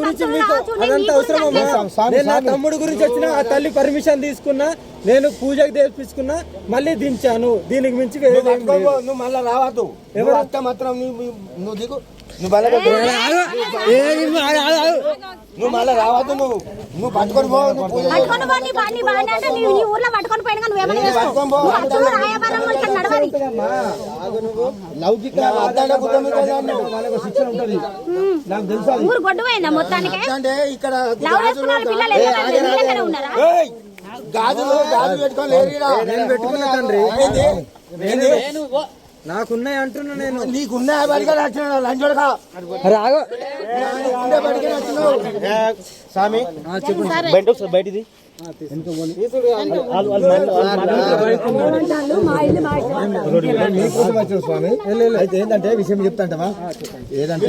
గురించి మీకు అదంతా అవసరమమ్మా. నేను నా తమ్ముడు గురించి వచ్చిన ఆ తల్లి పర్మిషన్ తీసుకున్నా, నేను పూజకి తెప్పించుకున్నా, మళ్ళీ దించాను. దీనికి మించి నువ్వు మళ్ళా రావద్దు. ఎవరు అత్త మాత్రం నువ్వు దిగు. నువ్వు మళ్ళీ రావద్దు. నువ్వు పట్టుకొని పో. ఊర్లో పట్టుకొని పోయినా లౌకిక ఊరు గొడ్డు పోయిందా మొత్తానికి? అంటే ఇక్కడ గాజులు పెట్టుకొని పెట్టుకున్నా తండ్రి, నాకున్నాయి అంటున్నా. నేను నీకున్నాయి బడిగా వచ్చినాడు లంచోడుగా స్వామి బయటిది స్వామి. అయితే ఏంటంటే విషయం చెప్తాంటవా? ఏదంటే